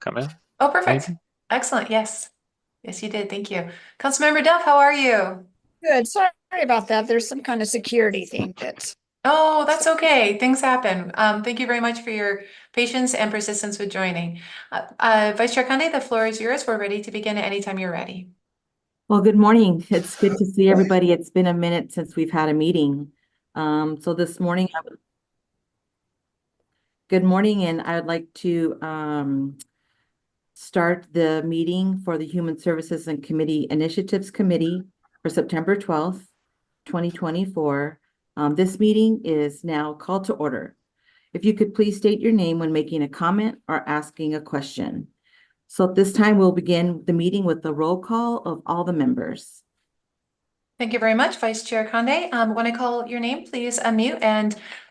come in, Oh, perfect. maybe. Excellent. Yes. Yes, you did. Thank you. Councilmember Duff, how are you? Good. Sorry about that. There's some kind of security thing that's Oh, that's okay. Things happen. Thank you very much for your patience and persistence with joining. Vice Chair Conde, the floor is yours. We're ready to begin at any time you're ready. Well, good morning. It's good to see everybody. It's been a minute since we've had a meeting. So this morning, good morning, and I would like to start the meeting for the Human Services and Committee Initiatives Committee for September 12th, 2024. This meeting is now called to order. If you could please state your name when making a comment or asking a question. So at this time, we'll begin the meeting with the roll call of all the members. Thank you very much, Vice Chair Conde. When I call your name, please unmute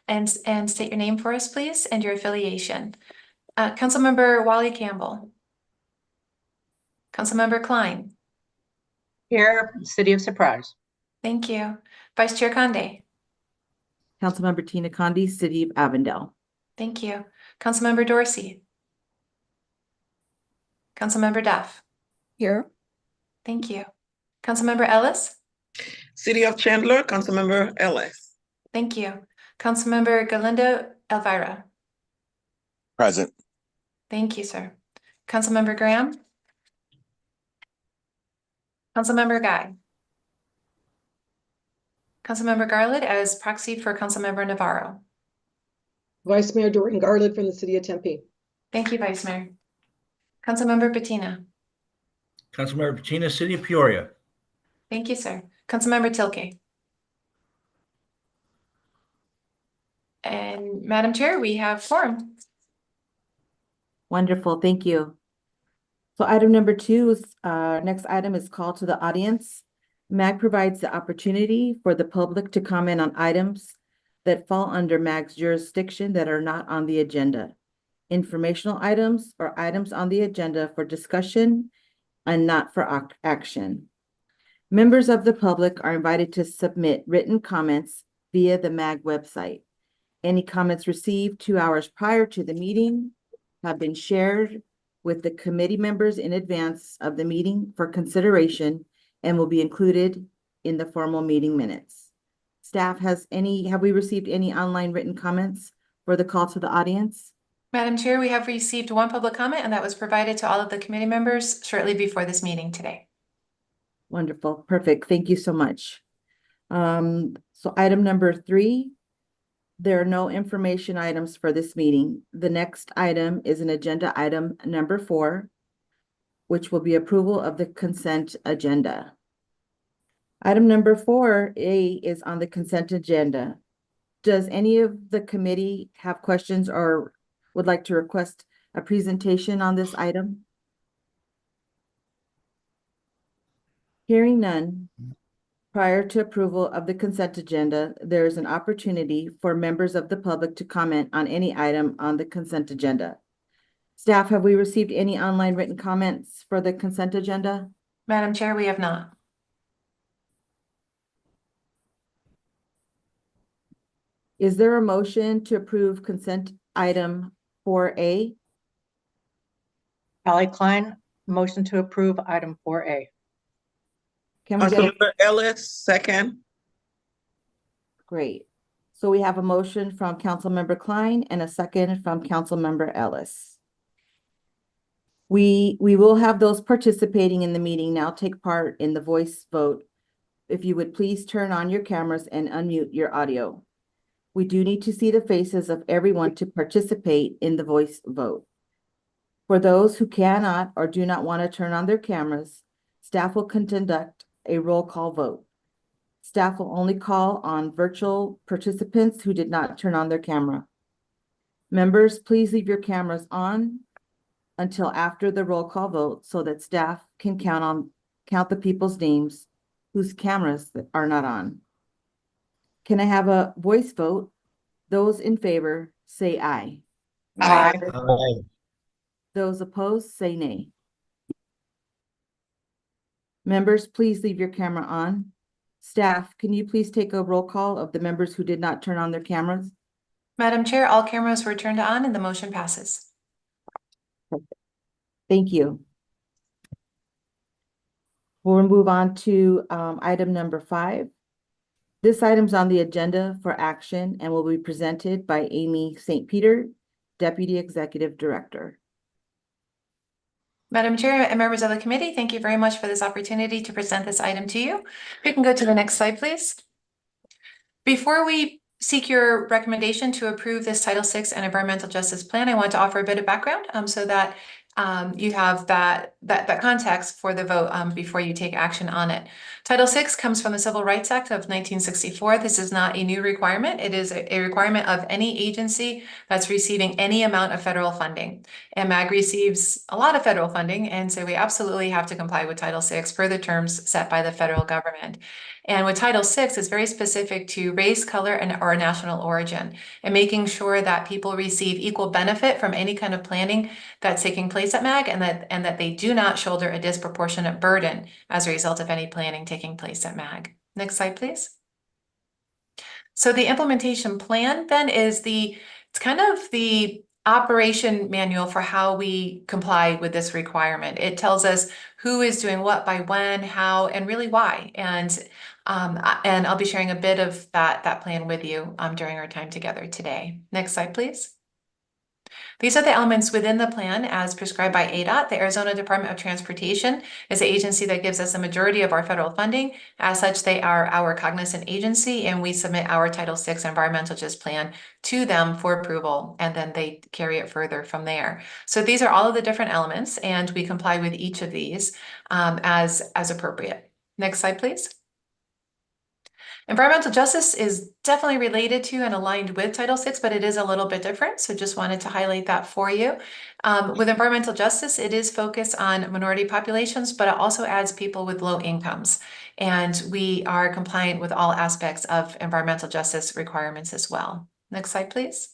and state your name for us, please, and your affiliation. Councilmember Wally Campbell. Councilmember Klein. Here, City of Surprise. Thank you. Vice Chair Conde. Councilmember Tina Conde, City of Avondale. Thank you. Councilmember Dorsey. Councilmember Duff. here. Thank you. Councilmember Ellis. City of Chandler, Councilmember Ellis. Thank you. Councilmember Galindo Elvira. Present. Thank you, sir. Councilmember Graham. Councilmember Guy. Councilmember Garland as proxy for Councilmember Navarro. Vice Mayor Doreen Garland from the City of Tempe. Thank you, Vice Mayor. Councilmember Bettina. Councilmember Bettina, City of Peoria. Thank you, sir. Councilmember Tilke. And Madam Chair, we have quorum. Wonderful, thank you. So item number 2 is, next item is call to the audience. MAG provides the opportunity for the public to comment on items that fall under MAG's jurisdiction that are not on the agenda. Informational items or items on the agenda for discussion and not for action. Members of the public are invited to submit written comments via the MAG website. Any comments received 2 hours prior to the meeting have been shared with the committee members in advance of the meeting for consideration and will be included in the formal meeting minutes. Staff, have we received any online written comments for the call to the audience? Madam Chair, we have received one public comment, and that was provided to all of the committee members shortly before this meeting today. Wonderful, perfect. Thank you so much. So item number 3, there are no information items for this meeting. The next item is an agenda item number 4, which will be approval of the consent agenda. Item number 4A is on the consent agenda. Does any of the committee have questions or would like to request a presentation on this item? Hearing none, prior to approval of the consent agenda, there is an opportunity for members of the public to comment on any item on the consent agenda. Staff, have we received any online written comments for the consent agenda? Madam Chair, we have not. Is there a motion to approve consent item 4A? Ally Klein, motion to approve item 4A. Can we get a Councilmember Ellis, second. great? So we have a motion from Councilmember Klein and a second from Councilmember Ellis. We will have those participating in the meeting now take part in the voice vote. If you would please turn on your cameras and unmute your audio. We do need to see the faces of everyone to participate in the voice vote. For those who cannot or do not want to turn on their cameras, staff will conduct a roll call vote. Staff will only call on virtual participants who did not turn on their camera. Members, please leave your cameras on until after the roll call vote so that staff can count the people's names whose cameras are not on. Can I have a voice vote? Those in favor say aye. Aye. Aye. Those opposed say nay. Members, please leave your camera on. Staff, can you please take a roll call of the members who did not turn on their cameras? Madam Chair, all cameras were turned on and the motion passes. Thank you. We'll move on to item number 5. This item's on the agenda for action and will be presented by Amy St. Peter, Deputy Executive Director. Madam Chair and members of the committee, thank you very much for this opportunity to present this item to you. We can go to the next slide, please. Before we seek your recommendation to approve this Title VI and Environmental Justice Plan, I want to offer a bit of background so that you have that context for the vote before you take action on it. Title VI comes from the Civil Rights Act of 1964. This is not a new requirement. It is a requirement of any agency that's receiving any amount of federal funding. And MAG receives a lot of federal funding, and so we absolutely have to comply with Title VI per the terms set by the federal government. And with Title VI, it's very specific to race, color, and or national origin, and making sure that people receive equal benefit from any kind of planning that's taking place at MAG, and that they do not shoulder a disproportionate burden as a result of any planning taking place at MAG. Next slide, please. So the implementation plan then is it's kind of the operation manual for how we comply with this requirement. It tells us who is doing what by when, how, and really why. And I'll be sharing a bit of that plan with you during our time together today. Next slide, please. These are the elements within the plan as prescribed by ADOT. The Arizona Department of Transportation is the agency that gives us a majority of our federal funding. As such, they are our cognizant agency, and we submit our Title VI Environmental Justice Plan to them for approval, and then they carry it further from there. So these are all of the different elements, and we comply with each of these as appropriate. Next slide, please. Environmental justice is definitely related to and aligned with Title VI, but it is a little bit different. So just wanted to highlight that for you. With environmental justice, it is focused on minority populations, but it also adds people with low incomes. And we are compliant with all aspects of environmental justice requirements as well. Next slide, please.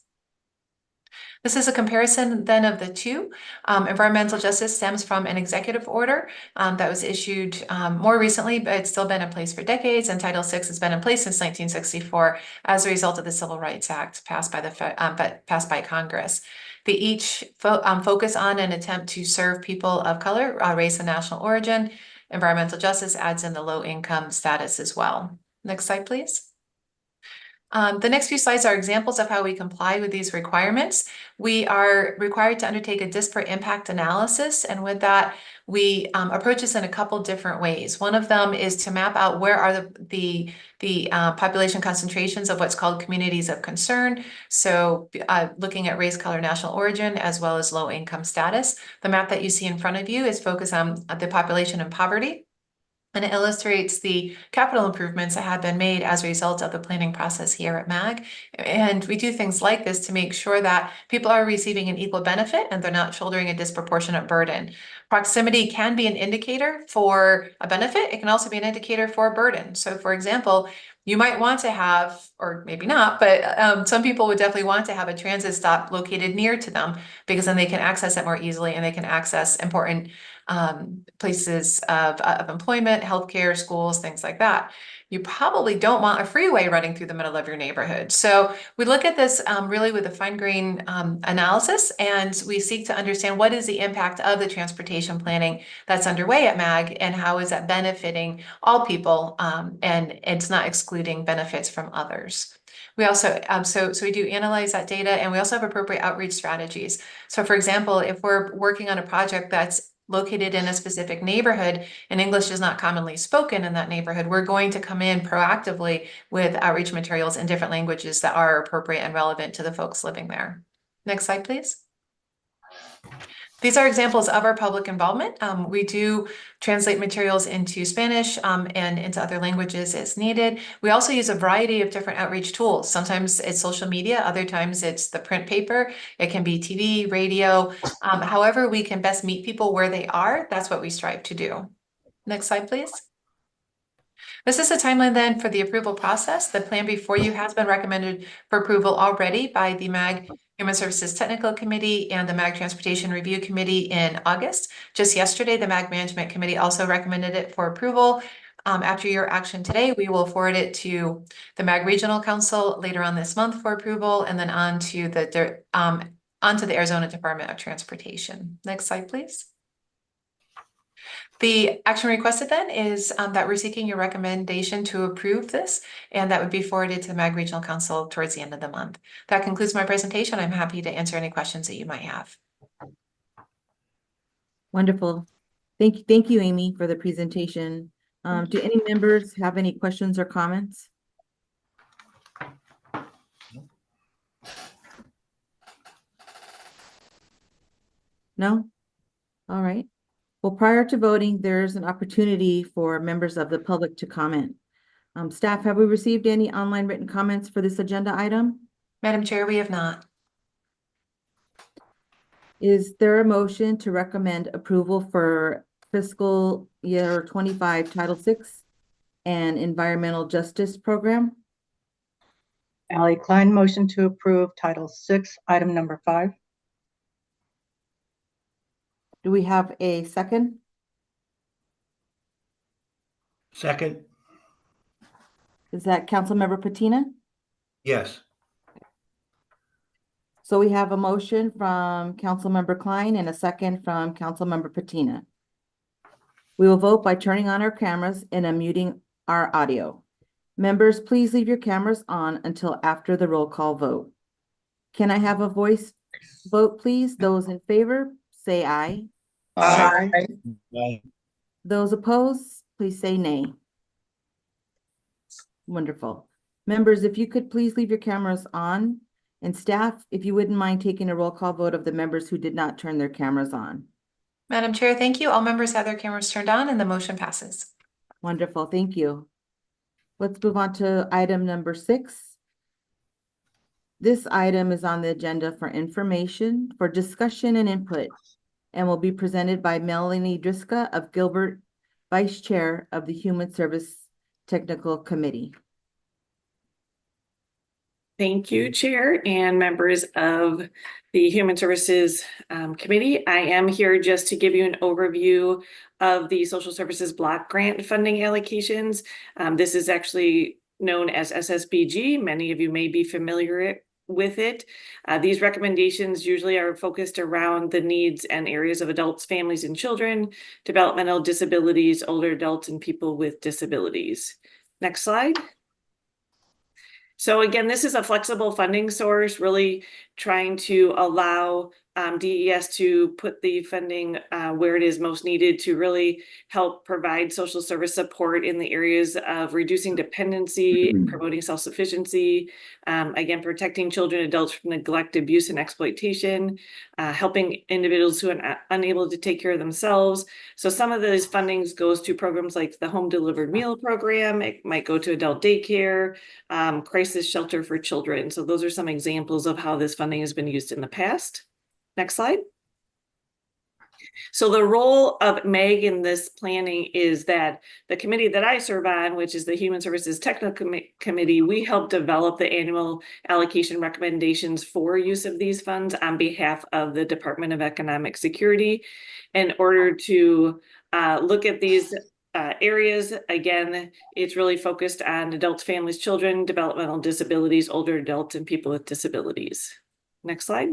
This is a comparison then of the two. Environmental justice stems from an executive order that was issued more recently, but it's still been in place for decades, and Title VI has been in place since 1964 as a result of the Civil Rights Act passed by Congress. They each focus on and attempt to serve people of color, race, and national origin. Environmental justice adds in the low income status as well. Next slide, please. The next few slides are examples of how we comply with these requirements. We are required to undertake a disparate impact analysis, and with that, we approach this in a couple different ways. One of them is to map out where are the population concentrations of what's called communities of concern. So looking at race, color, national origin, as well as low income status. The map that you see in front of you is focused on the population in poverty. And it illustrates the capital improvements that have been made as a result of the planning process here at MAG. And we do things like this to make sure that people are receiving an equal benefit and they're not shouldering a disproportionate burden. Proximity can be an indicator for a benefit. It can also be an indicator for a burden. So for example, you might want to have, or maybe not, but some people would definitely want to have a transit stop located near to them, because then they can access it more easily and they can access important places of employment, healthcare, schools, things like that. You probably don't want a freeway running through the middle of your neighborhood. So we look at this really with a fine-grained analysis, and we seek to understand what is the impact of the transportation planning that's underway at MAG, and how is that benefiting all people, and it's not excluding benefits from others. We also, so we do analyze that data, and we also have appropriate outreach strategies. So for example, if we're working on a project that's located in a specific neighborhood and English is not commonly spoken in that neighborhood, we're going to come in proactively with outreach materials in different languages that are appropriate and relevant to the folks living there. Next slide, please. These are examples of our public involvement. We do translate materials into Spanish and into other languages as needed. We also use a variety of different outreach tools. Sometimes it's social media, other times it's the print paper. It can be TV, radio. However we can best meet people where they are, that's what we strive to do. Next slide, please. This is a timeline then for the approval process. The plan before you has been recommended for approval already by the MAG Human Services Technical Committee and the MAG Transportation Review Committee in August. Just yesterday, the MAG Management Committee also recommended it for approval. After your action today, we will forward it to the MAG Regional Council later on this month for approval, and then on to the Arizona Department of Transportation. Next slide, please. The action requested then is that we're seeking your recommendation to approve this, and that would be forwarded to the MAG Regional Council towards the end of the month. That concludes my presentation. I'm happy to answer any questions that you might have. Wonderful. Thank you, Amy, for the presentation. Do any members have any questions or comments? No? All right. Well, prior to voting, there's an opportunity for members of the public to comment. Staff, have we received any online written comments for this agenda item? Madam Chair, we have not. Is there a motion to recommend approval for fiscal year 25 Title VI and Environmental Justice Program? Ally Klein, motion to approve Title VI, item number 5. Do we have a second? Second. Is that Councilmember Patina? Yes. So we have a motion from Councilmember Klein and a second from Councilmember Patina. We will vote by turning on our cameras and unmuting our audio. Members, please leave your cameras on until after the roll call vote. Can I have a voice vote, please? Those in favor, say aye. Aye. Those opposed, please say nay. Wonderful. Members, if you could please leave your cameras on, and staff, if you wouldn't mind taking a roll call vote of the members who did not turn their cameras on. Madam Chair, thank you. All members have their cameras turned on and the motion passes. Wonderful, thank you. Let's move on to item number 6. This item is on the agenda for information, for discussion and input, and will be presented by Melanie Driska of Gilbert, Vice Chair of the Human Service Technical Committee. Thank you, Chair and members of the Human Services Committee. I am here just to give you an overview of the Social Services Block Grant funding allocations. This is actually known as SSBG. Many of you may be familiar with it. These recommendations usually are focused around the needs and areas of adults, families, and children, developmental disabilities, older adults, and people with disabilities. Next slide. So again, this is a flexible funding source, really trying to allow DES to put the funding where it is most needed to really help provide social service support in the areas of reducing dependency, promoting self-sufficiency, again, protecting children and adults from neglect, abuse, and exploitation, helping individuals who are unable to take care of themselves. So some of those fundings goes to programs like the Home Delivered Meal Program. It might go to adult daycare, crisis shelter for children. So those are some examples of how this funding has been used in the past. Next slide. So the role of MAG in this planning is that the committee that I serve on, which is the Human Services Technical Committee, we help develop the annual allocation recommendations for use of these funds on behalf of the Department of Economic Security in order to look at these areas. Again, it's really focused on adults, families, children, developmental disabilities, older adults, and people with disabilities. Next slide.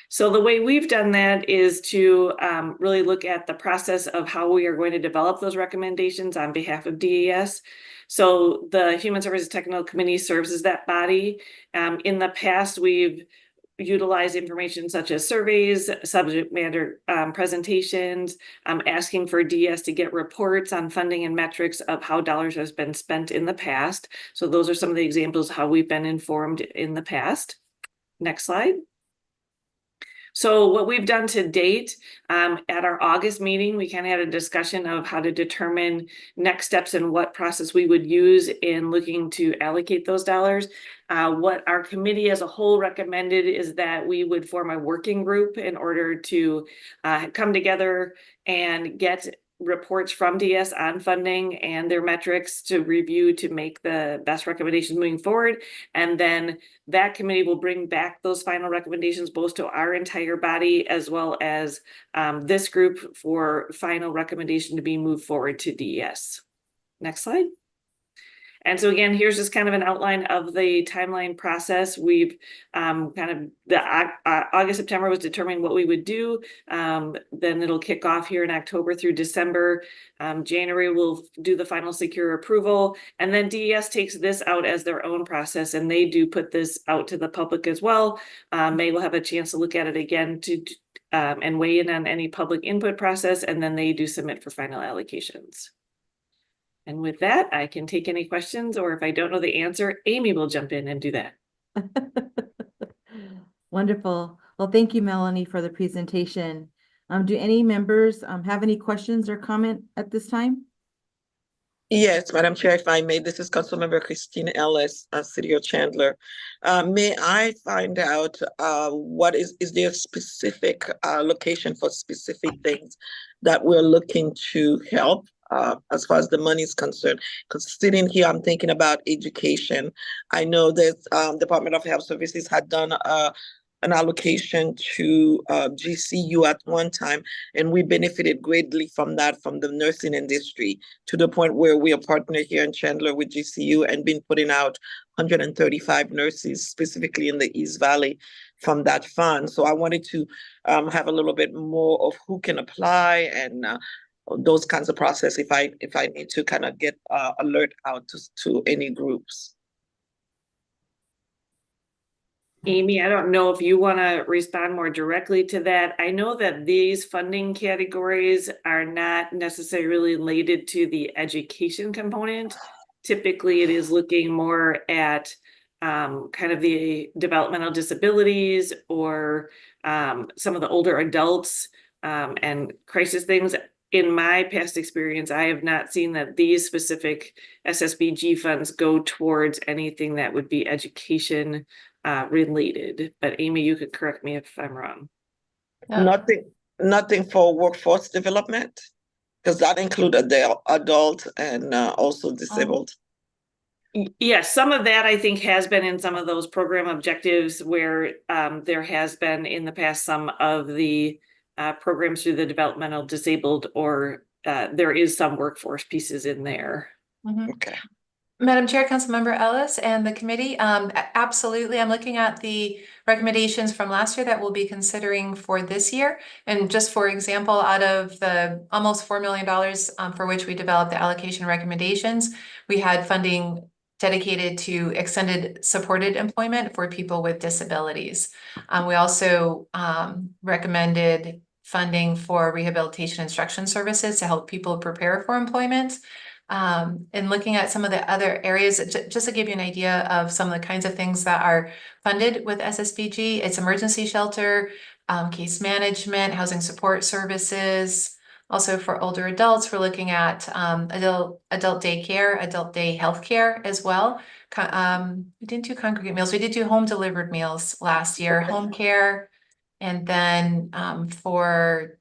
So the way we've done that is to really look at the process of how we are going to develop those recommendations on behalf of DES. So the Human Services Technical Committee serves as that body. In the past, we've utilized information such as surveys, subject matter presentations, asking for DES to get reports on funding and metrics of how dollars has been spent in the past. So those are some of the examples of how we've been informed in the past. Next slide. So what we've done to date, at our August meeting, we kind of had a discussion of how to determine next steps and what process we would use in looking to allocate those dollars. What our committee as a whole recommended is that we would form a working group in order to come together and get reports from DS on funding and their metrics to review to make the best recommendations moving forward. And then that committee will bring back those final recommendations both to our entire body as well as this group for final recommendation to be moved forward to DES. Next slide. And so again, here's just kind of an outline of the timeline process. We've kind of August, September was determining what we would do. Then it'll kick off here in October through December. January we'll do the final secure approval, and then DES takes this out as their own process, and they do put this out to the public as well. May will have a chance to look at it again and weigh in on any public input process, and then they do submit for final allocations. And with that, I can take any questions, or if I don't know the answer, Amy will jump in and do that. Wonderful. Well, thank you, Melanie, for the presentation. Do any members have any questions or comment at this time? Yes, Madam Chair, if I may, this is Councilmember Christine Ellis, City of Chandler. May I find out what is there a specific location for specific things that we're looking to help as far as the money is concerned? Because sitting here, I'm thinking about education. I know that Department of Health Services had done an allocation to GCU at one time, and we benefited greatly from that, from the nursing industry, to the point where we are partnered here in Chandler with GCU and been putting out 135 nurses specifically in the East Valley from that fund. So I wanted to have a little bit more of who can apply and those kinds of process if I need to kind of get alert out to any groups. Amy, I don't know if you want to respond more directly to that. I know that these funding categories are not necessarily related to the education component. Typically, it is looking more at kind of the developmental disabilities or some of the older adults and crisis things. In my past experience, I have not seen that these specific SSBG funds go towards anything that would be education related. But Amy, you could correct me if I'm wrong. Nothing for workforce development? Does that include adult and also disabled? Yes, some of that I think has been in some of those program objectives where there has been in the past some of the programs through the developmental disabled, or there is some workforce pieces in there. Mhm. Okay. Madam Chair, Councilmember Ellis and the committee, absolutely. I'm looking at the recommendations from last year that we'll be considering for this year. And just for example, out of the almost $4 million for which we developed the allocation recommendations, we had funding dedicated to extended supported employment for people with disabilities. We also recommended funding for rehabilitation instruction services to help people prepare for employment. And looking at some of the other areas, just to give you an idea of some of the kinds of things that are funded with SSBG, it's emergency shelter, case management, housing support services. Also for older adults, we're looking at adult daycare, adult day healthcare as well. We didn't do congregate meals. We did do home delivered meals last year, home care, and then for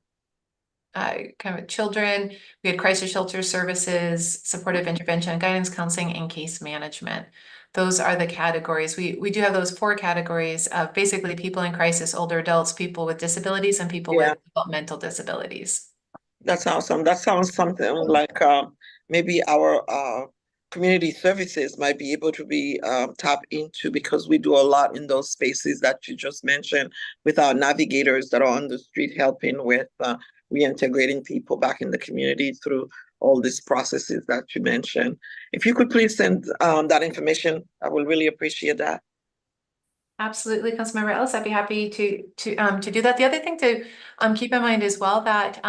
kind of children, we had crisis shelter services, supportive intervention, guidance counseling, and case management. Those are the categories. We do have those 4 categories of basically people in crisis, older adults, people with disabilities, and people with developmental disabilities. That's awesome. That sounds something like maybe our community services might be able to be tapped into, because we do a lot in those spaces that you just mentioned with our navigators that are on the street helping with reintegrating people back in the community through all these processes that you mentioned. If you could please send that information, I will really appreciate that. Absolutely, Councilmember Ellis, I'd be happy to do that. The other thing to keep in mind as well that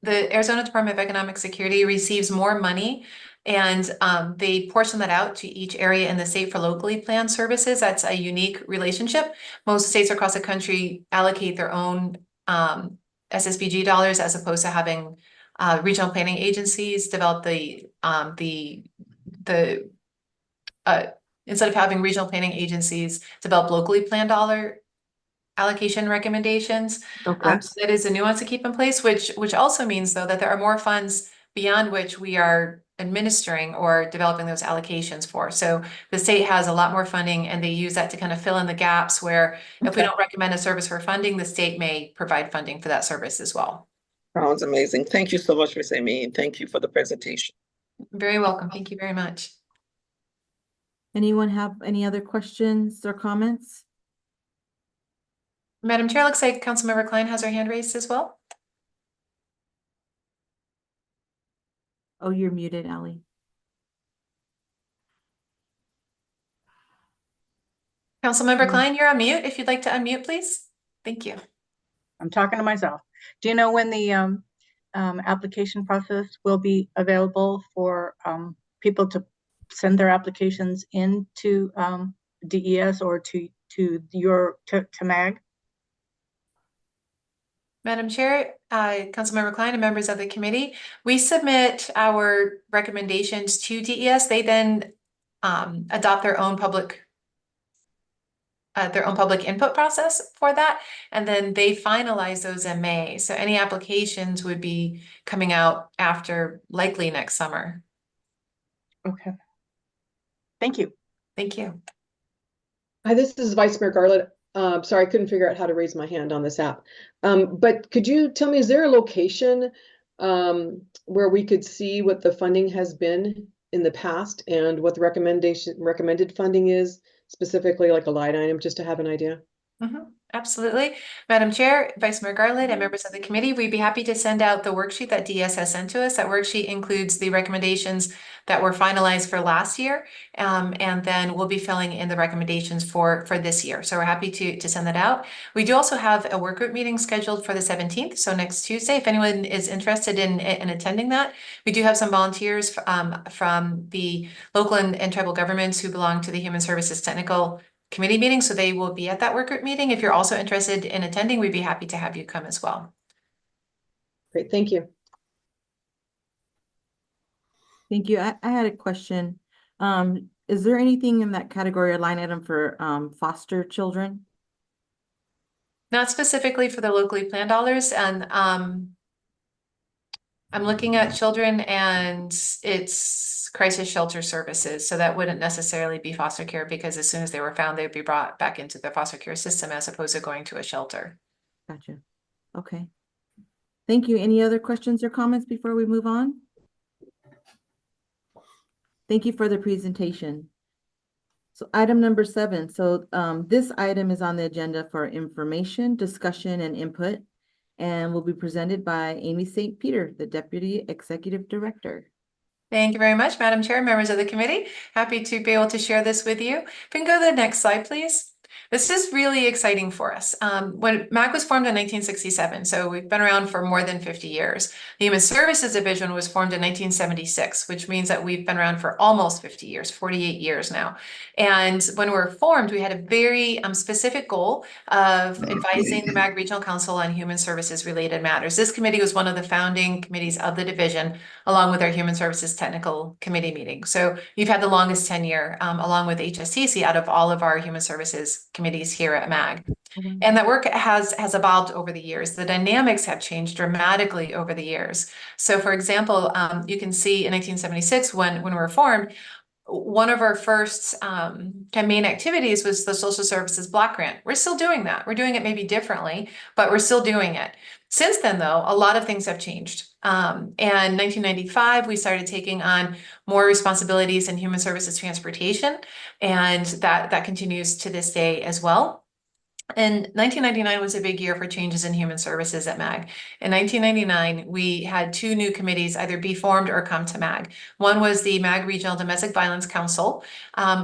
the Arizona Department of Economic Security receives more money, and they portion that out to each area in the state for locally planned services. That's a unique relationship. Most states across the country allocate their own SSBG dollars, as opposed to having regional planning agencies develop instead of having regional planning agencies develop locally planned dollar allocation recommendations. Okay. So that is a nuance to keep in place, which also means though that there are more funds beyond which we are administering or developing those allocations for. So the state has a lot more funding, and they use that to kind of fill in the gaps where if we don't recommend a service for funding, the state may provide funding for that service as well. Sounds amazing. Thank you so much, Ms. Amy, and thank you for the presentation. Very welcome. Thank you very much. Anyone have any other questions or comments? Madam Chair, looks like Councilmember Klein has her hand raised as well. Oh, you're muted, Ally. Councilmember Mm. Klein, you're on mute. If you'd like to unmute, please. Thank you. I'm talking to myself. Do you know when the application process will be available for people to send their applications into DES or to MAG? Madam Chair, Councilmember Klein and members of the committee, we submit our recommendations to DES. They then adopt their own public input process for that, and then they finalize those in May. So any applications would be coming out after, likely next summer. Okay. Thank you. Thank you. Hi, this is Vice Mayor Garland. Sorry, I couldn't figure out how to raise my hand on this app. But could you tell me, is there a location where we could see what the funding has been in the past and what the recommended funding is, specifically like a line item, just to have an idea? Absolutely. Madam Chair, Vice Mayor Garland, and members of the committee, we'd be happy to send out the worksheet that DS has sent to us. That worksheet includes the recommendations that were finalized for last year. And then we'll be filling in the recommendations for this year. So we're happy to send that out. We do also have a work group meeting scheduled for the 17th. So next Tuesday, if anyone is interested in attending that, we do have some volunteers from the local and tribal governments who belong to the Human Services Technical Committee meeting, so they will be at that work group meeting. If you're also interested in attending, we'd be happy to have you come as well. Great, thank you. Thank you. I had a question. Is there anything in that category or line item for foster children? Not specifically for the locally planned dollars, and I'm looking at children and it's crisis shelter services. So that wouldn't necessarily be foster care, because as soon as they were found, they'd be brought back into the foster care system as opposed to going to a shelter. Gotcha. Okay. Thank you. Any other questions or comments before we move on? Thank you for the presentation. So item number 7. So this item is on the agenda for information, discussion, and input, and will be presented by Amy St. Peter, the Deputy Executive Director. Thank you very much, Madam Chair, members of the committee. Happy to be able to share this with you. If we can go to the next slide, please. This is really exciting for us. When MAG was formed in 1967, so we've been around for more than 50 years. The Human Services Division was formed in 1976, which means that we've been around for almost 50 years, 48 years now. And when we were formed, we had a very specific goal of advising the MAG Regional Council on human services related matters. This committee was one of the founding committees of the division, along with our Human Services Technical Committee meeting. So you've had the longest tenure, along with HSTC, out of all of our human services committees here at MAG. And that work has evolved over the years. The dynamics have changed dramatically over the years. So for example, you can see in 1976, when we were formed, one of our first main activities was the Social Services Block Grant. We're still doing that. We're doing it maybe differently, but we're still doing it. Since then, though, a lot of things have changed. And 1995, we started taking on more responsibilities in human services transportation, and that continues to this day as well. And 1999 was a big year for changes in human services at MAG. In 1999, we had 2 new committees either be formed or come to MAG. One was the MAG Regional Domestic Violence Council.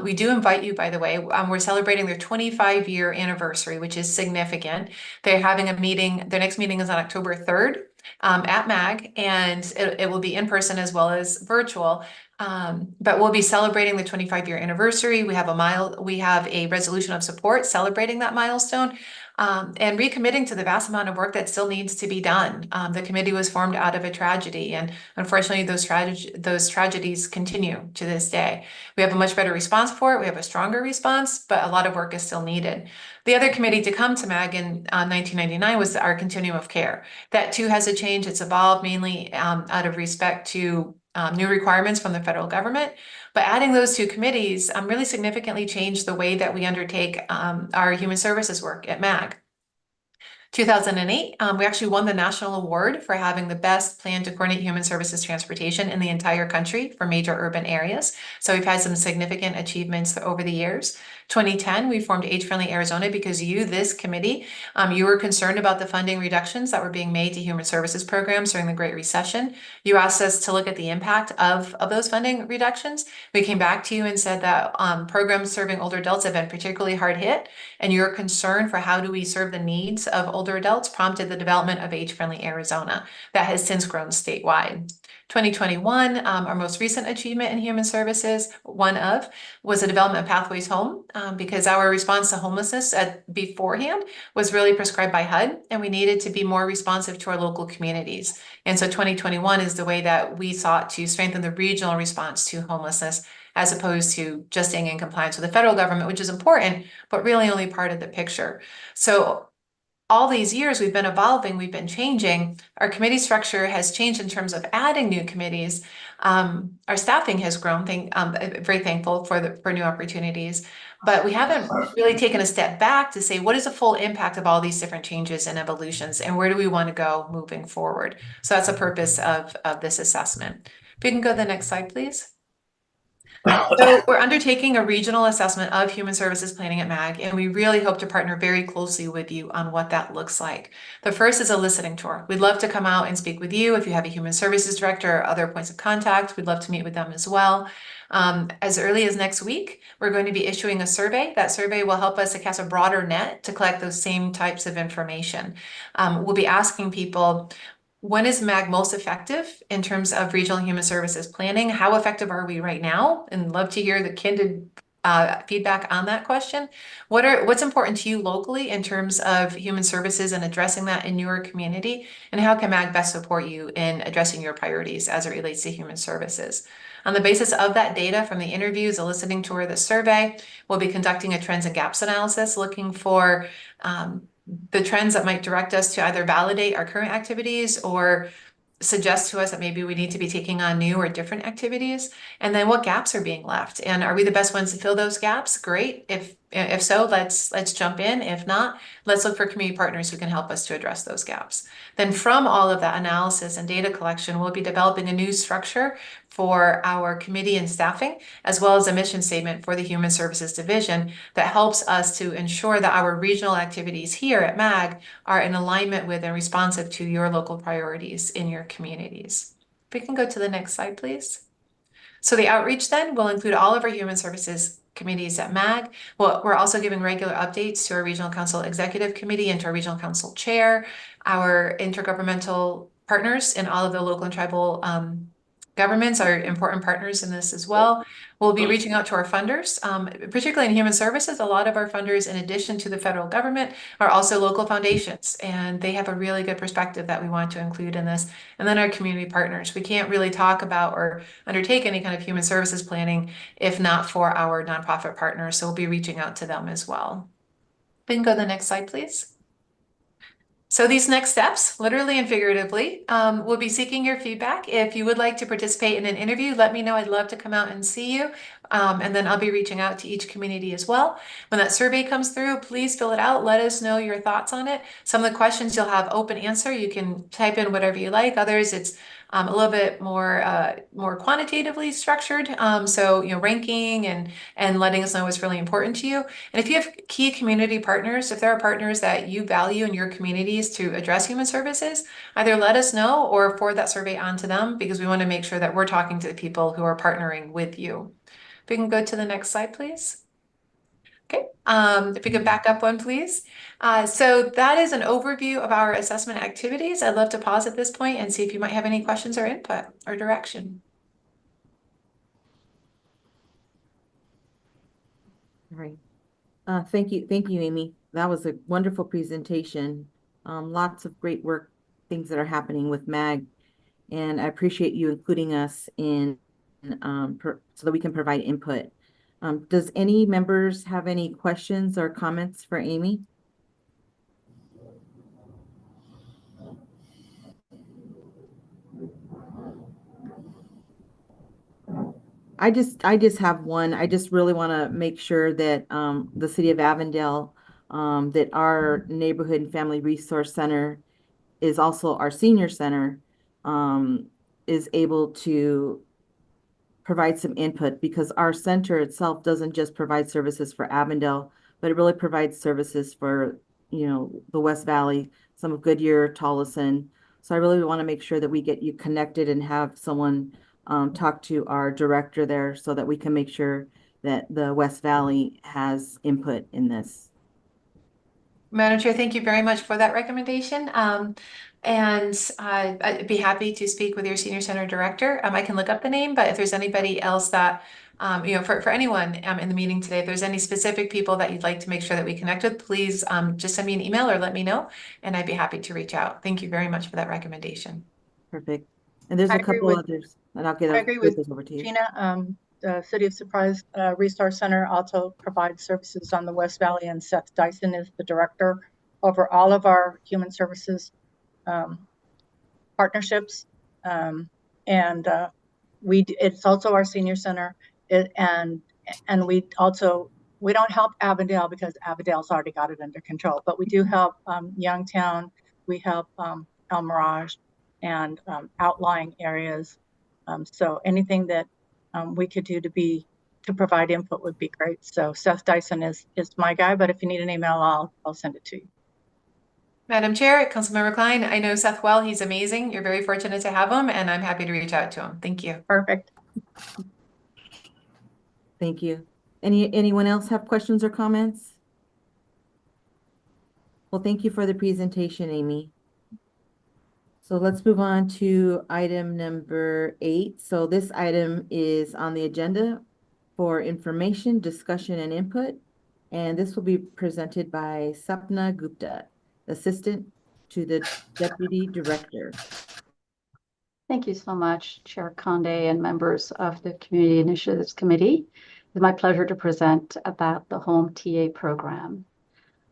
We do invite you, by the way. We're celebrating their 25-year anniversary, which is significant. They're having a meeting. Their next meeting is on October 3rd at MAG, and it will be in person as well as virtual. But we'll be celebrating the 25-year anniversary. We have a resolution of support celebrating that milestone, and recommitting to the vast amount of work that still needs to be done. The committee was formed out of a tragedy, and unfortunately, those tragedies continue to this day. We have a much better response for it. We have a stronger response, but a lot of work is still needed. The other committee to come to MAG in 1999 was our Continuum of Care. That too has a change. It's evolved mainly out of respect to new requirements from the federal government, but adding those 2 committees really significantly changed the way that we undertake our human services work at MAG. 2008, we actually won the national award for having the best plan to coordinate human services transportation in the entire country for major urban areas. So we've had some significant achievements over the years. 2010, we formed Age Friendly Arizona because you, this committee, you were concerned about the funding reductions that were being made to human services programs during the Great Recession. You asked us to look at the impact of those funding reductions. We came back to you and said that programs serving older adults have been particularly hard hit, and your concern for how do we serve the needs of older adults prompted the development of Age Friendly Arizona that has since grown statewide. 2021, our most recent achievement in human services, was the development of Pathways Home, because our response to homelessness beforehand was really prescribed by HUD, and we needed to be more responsive to our local communities. And so 2021 is the way that we sought to strengthen the regional response to homelessness, as opposed to just staying in compliance with the federal government, which is important, but really only part of the picture. So all these years we've been evolving, we've been changing. Our committee structure has changed in terms of adding new committees. Our staffing has grown, very thankful for new opportunities, but we haven't really taken a step back to say, what is the full impact of all these different changes and evolutions, and where do we want to go moving forward? So that's the purpose of this assessment. If we can go to the next slide, please. So we're undertaking a regional assessment of human services planning at MAG, and we really hope to partner very closely with you on what that looks like. The first is a listening tour. We'd love to come out and speak with you. If you have a human services director or other points of contact, we'd love to meet with them as well. As early as next week, we're going to be issuing a survey. That survey will help us to cast a broader net to collect those same types of information. We'll be asking people, when is MAG most effective in terms of regional human services planning? How effective are we right now? And love to hear the candid feedback on that question. What's important to you locally in terms of human services and addressing that in your community? And how can MAG best support you in addressing your priorities as it relates to human services? On the basis of that data from the interviews, the listening tour, the survey, we'll be conducting a trends and gaps analysis, looking for the trends that might direct us to either validate our current activities or suggest to us that maybe we need to be taking on new or different activities. And then what gaps are being left, and are we the best ones to fill those gaps? Great. If so, let's jump in. If not, let's look for community partners who can help us to address those gaps. Then from all of that analysis and data collection, we'll be developing a new structure for our committee and staffing, as well as a mission statement for the Human Services Division that helps us to ensure that our regional activities here at MAG are in alignment with and responsive to your local priorities in your communities. If we can go to the next slide, please. So the outreach then will include all of our human services committees at MAG. Well, we're also giving regular updates to our Regional Council Executive Committee and to our Regional Council Chair, our intergovernmental partners in all of the local and tribal governments are important partners in this as well. We'll be reaching out to our funders, particularly in human services. A lot of our funders, in addition to the federal government, are also local foundations, and they have a really good perspective that we want to include in this. And then our community partners. We can't really talk about or undertake any kind of human services planning if not for our nonprofit partners. So we'll be reaching out to them as well. We can go to the next slide, please. So these next steps, literally and figuratively, we'll be seeking your feedback. If you would like to participate in an interview, let me know. I'd love to come out and see you. And then I'll be reaching out to each community as well. When that survey comes through, please fill it out. Let us know your thoughts on it. Some of the questions you'll have open answer. You can type in whatever you like. Others, it's a little bit more quantitatively structured. So, ranking and letting us know what's really important to you. And if you have key community partners, if there are partners that you value in your communities to address human services, either let us know or forward that survey on to them, because we want to make sure that we're talking to the people who are partnering with you. If we can go to the next slide, please. Okay, if we could back up one, please. So that is an overview of our assessment activities. I'd love to pause at this point and see if you might have any questions or input or direction. All right. Thank you, Amy. That was a wonderful presentation. Lots of great work, things that are happening with MAG, and I appreciate you including us in so that we can provide input. Does any members have any questions or comments for Amy? I just have one. I just really want to make sure that the city of Avondale that our Neighborhood and Family Resource Center is also our senior center, is able to provide some input, because our center itself doesn't just provide services for Avondale, but it really provides services for, the West Valley, some of Goodyear, Tolleson. So I really want to make sure that we get you connected and have someone talk to our director there so that we can make sure that the West Valley has input in this. Madam Chair, thank you very much for that recommendation. And I'd be happy to speak with your senior center director. I can look up the name, but if there's anybody else that, for anyone in the meeting today, if there's any specific people that you'd like to make sure that we connect with, please just send me an email or let me know, and I'd be happy to reach out. Thank you very much for that recommendation. Perfect. And there's I a agree couple with- others, and I'll I agree with those over to you. Gina. The City of Surprise Resource Center also provides services on the West Valley, and Seth Dyson is the director over all of our human services partnerships. It's also our senior center, and we don't help Avondale because Avondale's already got it under control, but we do help Youngtown, we help El Mirage, and outlying areas. So anything that we could do to provide input would be great. So Seth Dyson is my guy, but if you need an email, I'll send it to you. Madam Chair, Councilmember Klein, I know Seth well. He's amazing. You're very fortunate to have him, and I'm happy to reach out to him. Thank you. Perfect. Thank you. Anyone else have questions or comments? Well, thank you for the presentation, Amy. So let's move on to item number 8. So this item is on the agenda for information, discussion, and input. And this will be presented by Sapna Gupta, Assistant to the Deputy Director. Thank you so much, Chair Conde and members of the Community Initiatives Committee. It's my pleasure to present about the Home TA program.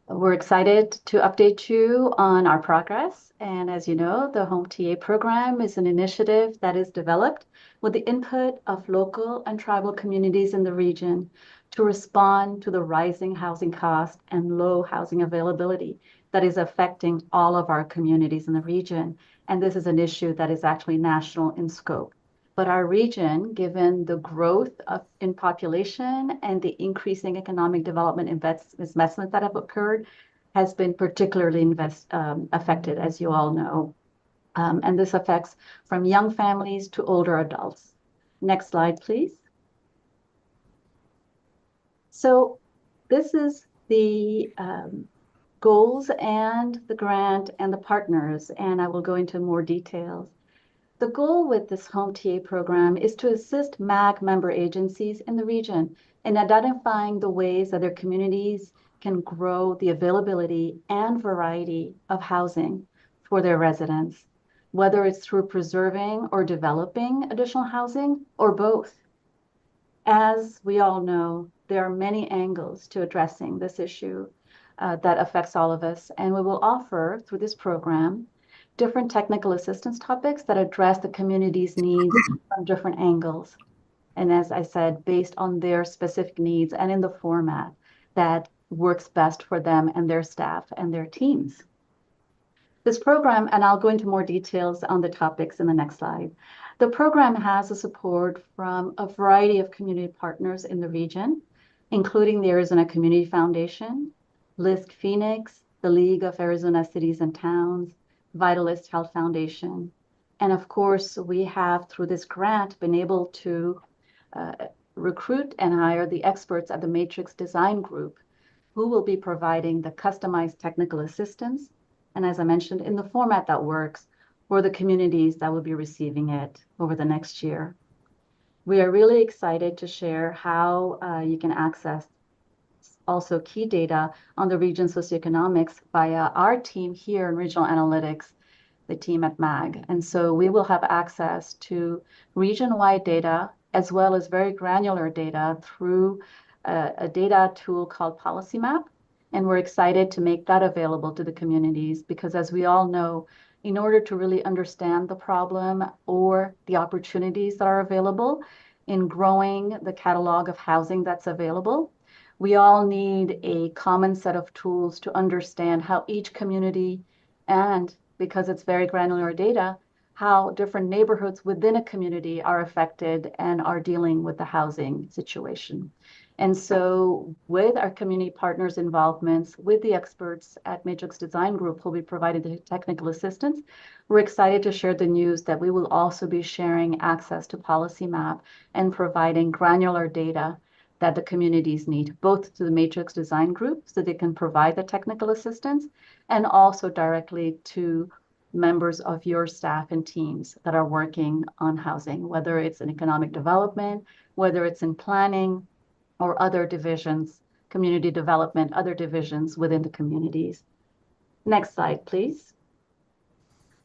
We're excited to update you on our progress. And as you know, the Home TA program is an initiative that is developed with the input of local and tribal communities in the region to respond to the rising housing cost and low housing availability that is affecting all of our communities in the region. And this is an issue that is actually national in scope. But our region, given the growth in population and the increasing economic development investments that have occurred, has been particularly affected, as you all know. And this affects from young families to older adults. Next slide, please. So this is the goals and the grant and the partners, and I will go into more details. The goal with this Home TA program is to assist MAG member agencies in the region in identifying the ways that their communities can grow the availability and variety of housing for their residents, whether it's through preserving or developing additional housing or both. As we all know, there are many angles to addressing this issue that affects all of us, and we will offer through this program different technical assistance topics that address the community's needs from different angles. And as I said, based on their specific needs and in the format that works best for them and their staff and their teams. This program, and I'll go into more details on the topics in the next slide. The program has the support from a variety of community partners in the region, including the Arizona Community Foundation, LISC Phoenix, the League of Arizona Cities and Towns, Vitalist Health Foundation. And of course, we have, through this grant, been able to recruit and hire the experts at the Matrix Design Group, who will be providing the customized technical assistance, and as I mentioned, in the format that works for the communities that will be receiving it over the next year. We are really excited to share how you can access also key data on the region socioeconomics via our team here in Regional Analytics, the team at MAG. And so we will have access to region-wide data as well as very granular data through a data tool called Policy Map. And we're excited to make that available to the communities because, as we all know, in order to really understand the problem or the opportunities that are available in growing the catalog of housing that's available, We all need a common set of tools to understand how each community, and because it's very granular data, how different neighborhoods within a community are affected and are dealing with the housing situation. And so with our community partners' involvements, with the experts at Matrix Design Group who'll be providing the technical assistance, we're excited to share the news that we will also be sharing access to Policy Map and providing granular data that the communities need, both to the Matrix Design Group so they can provide the technical assistance, and also directly to members of your staff and teams that are working on housing, whether it's in economic development, whether it's in planning, or other divisions, community development, other divisions within the communities. Next slide, please.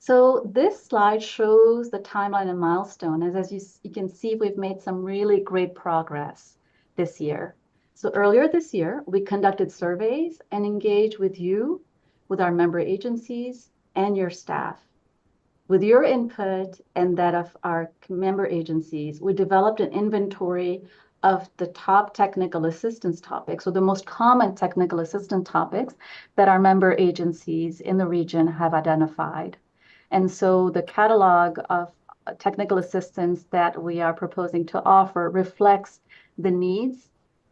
So this slide shows the timeline and milestone. As you can see, we've made some really great progress this year. So earlier this year, we conducted surveys and engaged with you, with our member agencies and your staff. With your input and that of our member agencies, we developed an inventory of the top technical assistance topics, so the most common technical assistance topics that our member agencies in the region have identified. And so the catalog of technical assistance that we are proposing to offer reflects the needs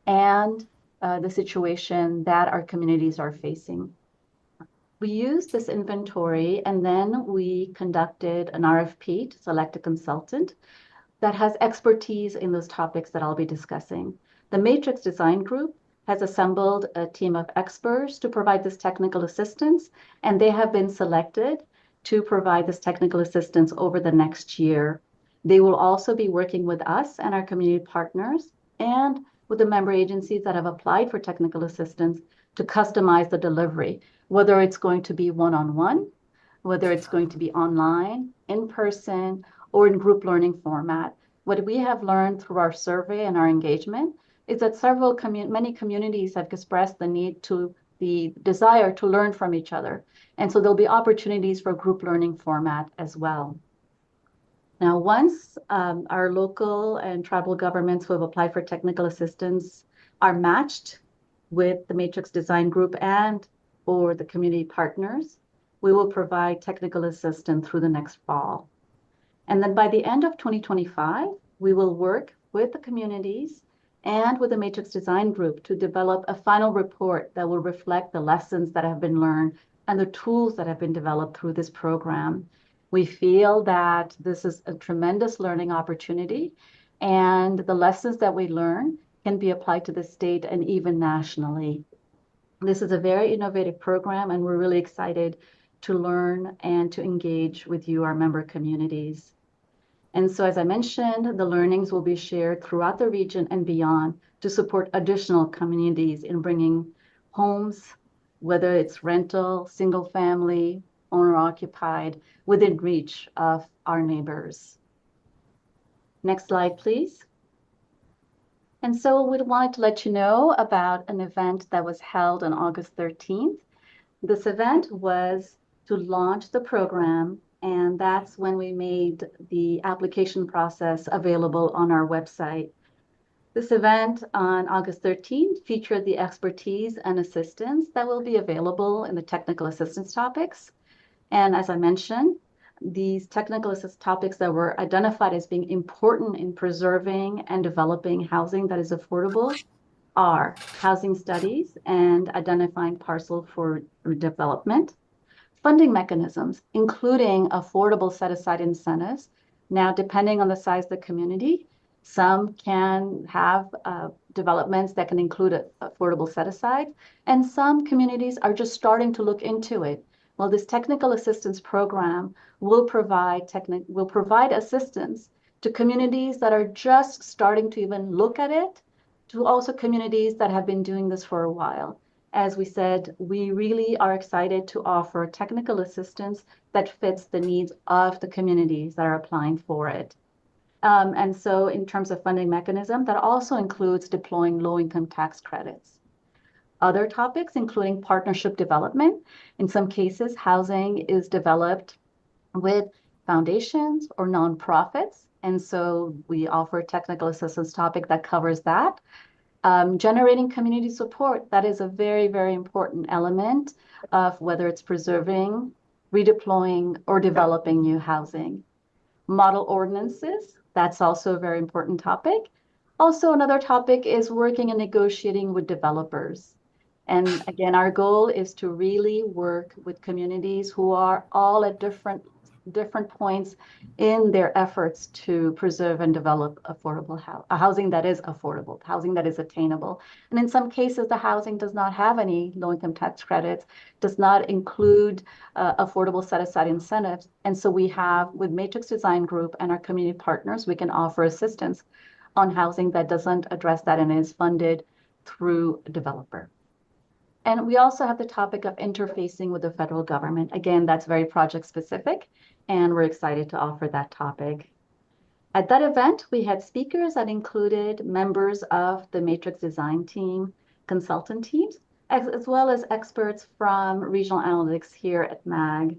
and the situation that our communities are facing. We used this inventory and then we conducted an RFP to select a consultant that has expertise in those topics that I'll be discussing. The Matrix Design Group has assembled a team of experts to provide this technical assistance, and they have been selected to provide this technical assistance over the next year. They will also be working with us and our community partners and with the member agencies that have applied for technical assistance to customize the delivery, whether it's going to be one-on-one, whether it's going to be online, in person, or in group learning format. What we have learned through our survey and our engagement is that many communities have expressed the desire to learn from each other. And so there'll be opportunities for group learning format as well. Now, once our local and tribal governments who have applied for technical assistance are matched with the Matrix Design Group and or the community partners, we will provide technical assistance through the next fall. And then by the end of 2025, we will work with the communities and with the Matrix Design Group to develop a final report that will reflect the lessons that have been learned and the tools that have been developed through this program. We feel that this is a tremendous learning opportunity, and the lessons that we learn can be applied to the state and even nationally. This is a very innovative program, and we're really excited to learn and to engage with you, our member communities. And so, as I mentioned, the learnings will be shared throughout the region and beyond to support additional communities in bringing homes, whether it's rental, single family, owner occupied, within reach of our neighbors. Next slide, please. And so we wanted to let you know about an event that was held on August 13th. This event was to launch the program, and that's when we made the application process available on our website. This event on August 13th featured the expertise and assistance that will be available in the technical assistance topics. And as I mentioned, these technical assistance topics that were identified as being important in preserving and developing housing that is affordable are housing studies and identifying parcel for development, funding mechanisms, including affordable set-aside incentives. Now, depending on the size of the community, some can have developments that can include affordable set-aside, and some communities are just starting to look into it. Well, this technical assistance program will provide assistance to communities that are just starting to even look at it, to also communities that have been doing this for a while. As we said, we really are excited to offer technical assistance that fits the needs of the communities that are applying for it. And so in terms of funding mechanism, that also includes deploying low-income tax credits. Other topics, including partnership development. In some cases, housing is developed with foundations or nonprofits. And so we offer a technical assistance topic that covers that. Generating community support, that is a very, very important element of whether it's preserving, redeploying, or developing new housing. Model ordinances, that's also a very important topic. Also, another topic is working and negotiating with developers. And again, our goal is to really work with communities who are all at different points in their efforts to preserve and develop affordable housing that is affordable, housing that is attainable. And in some cases, the housing does not have any low-income tax credits, does not include affordable set-aside incentives. And so we have, with Matrix Design Group and our community partners, we can offer assistance on housing that doesn't address that and is funded through a developer. And we also have the topic of interfacing with the federal government. Again, that's very project specific, and we're excited to offer that topic. At that event, we had speakers that included members of the Matrix Design team, consultant teams, as well as experts from regional analytics here at MAG.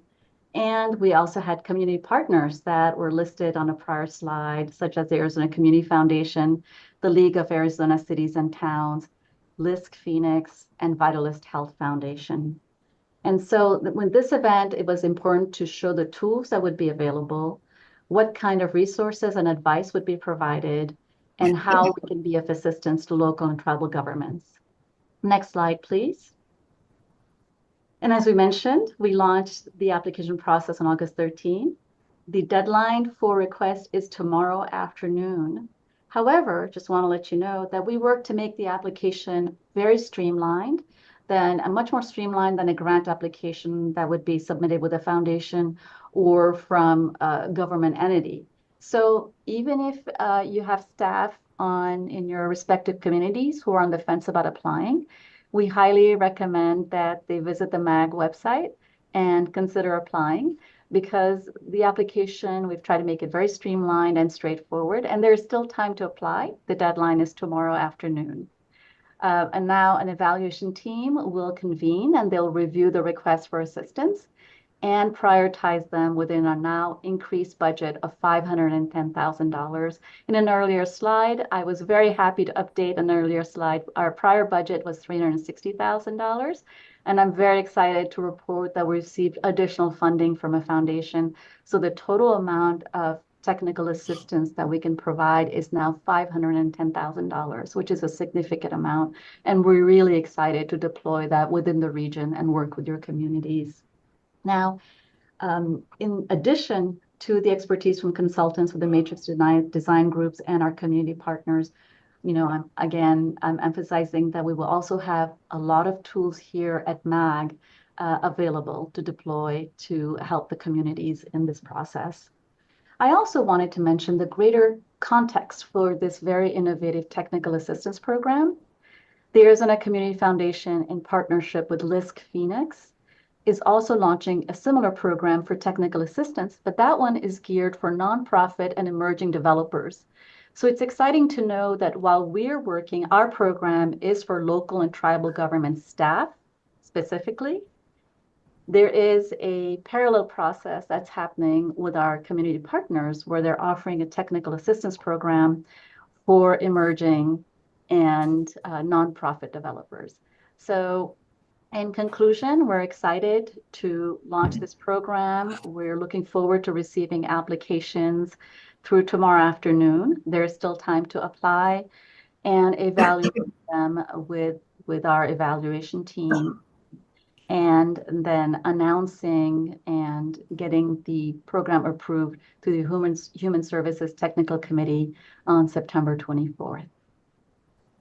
And we also had community partners that were listed on a prior slide, such as the Arizona Community Foundation, the League of Arizona Cities and Towns, LISC Phoenix, and Vitalist Health Foundation. And so with this event, it was important to show the tools that would be available, what kind of resources and advice would be provided, and how we can be of assistance to local and tribal governments. Next slide, please. And as we mentioned, we launched the application process on August 13. The deadline for request is tomorrow afternoon. However, just want to let you know that we work to make the application very streamlined, much more streamlined than a grant application that would be submitted with a foundation or from a government entity. So even if you have staff in your respective communities who are on the fence about applying, we highly recommend that they visit the MAG website and consider applying, because the application, we've tried to make it very streamlined and straightforward, and there's still time to apply. The deadline is tomorrow afternoon. And now an evaluation team will convene, and they'll review the request for assistance and prioritize them within our now increased budget of $510,000. In an earlier slide, I was very happy to update an earlier slide. Our prior budget was $360,000. And I'm very excited to report that we received additional funding from a foundation. So the total amount of technical assistance that we can provide is now $510,000, which is a significant amount. And we're really excited to deploy that within the region and work with your communities. Now, in addition to the expertise from consultants with the Matrix Design Groups and our community partners, I'm emphasizing that we will also have a lot of tools here at MAG available to deploy to help the communities in this process. I also wanted to mention the greater context for this very innovative technical assistance program. The Arizona Community Foundation, in partnership with LISC Phoenix, is also launching a similar program for technical assistance, but that one is geared for nonprofit and emerging developers. So it's exciting to know that while we're working, our program is for local and tribal government staff specifically. There is a parallel process that's happening with our community partners where they're offering a technical assistance program for emerging and nonprofit developers. So in conclusion, we're excited to launch this program. We're looking forward to receiving applications through tomorrow afternoon. There's still time to apply and evaluate them with our evaluation team, and then announcing and getting the program approved through the Human Services Technical Committee on September 24th.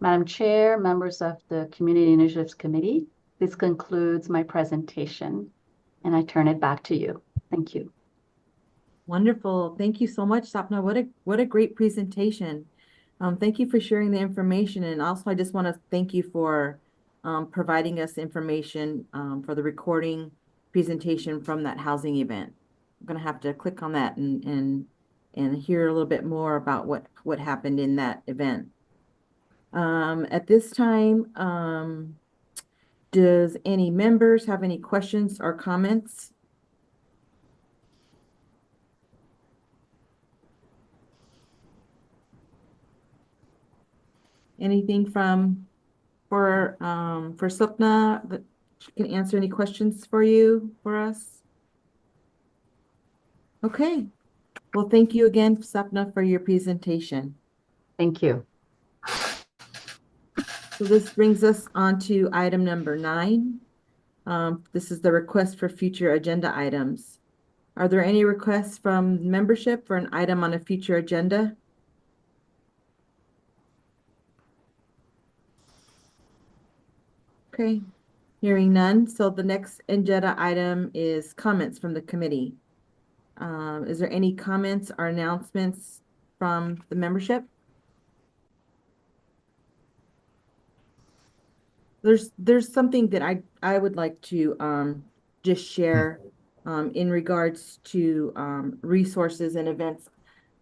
Madam Chair, members of the Community Initiatives Committee, this concludes my presentation, and I turn it back to you. Thank you. Wonderful. Thank you so much, Sapna. What a great presentation. Thank you for sharing the information. And also, I just want to thank you for providing us information for the recording presentation from that housing event. I'm going to have to click on that and hear a little bit more about what happened in that event. At this time, does any members have any questions or comments? anything for Swapna that she can answer any questions for us? Okay, well, thank you again, Swapna, for your presentation. Thank you. So this brings us on to item number 9. This is the request for future agenda items. Are there any requests from membership for an item on a future agenda? Okay, hearing none. So the next agenda item is comments from the committee. Is there any comments or announcements from the membership? There's something that I would like to just share in regards to resources and events.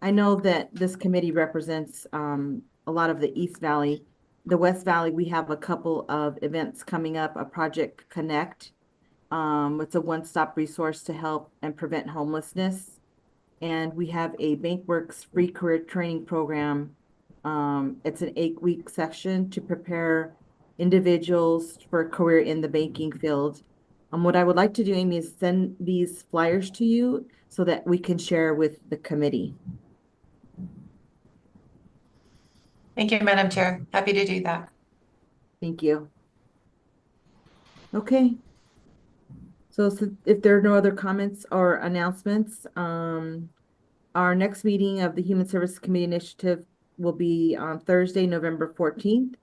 I know that this committee represents a lot of the East Valley. The West Valley, we have a couple of events coming up, a Project Connect. It's a one-stop resource to help and prevent homelessness. And we have a BankWorks free career training program. It's an 8-week session to prepare individuals for a career in the banking field. What I would like to do, Amy, is send these flyers to you so that we can share with the committee. Thank you, Madam Chair. Happy to do that. Thank you. Okay. So if there are no other comments or announcements, our next meeting of the Human Services Committee Initiative will be on Thursday, November 14th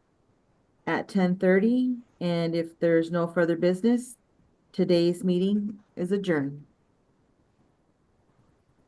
at 10:30. And if there's no further business, today's meeting is adjourned.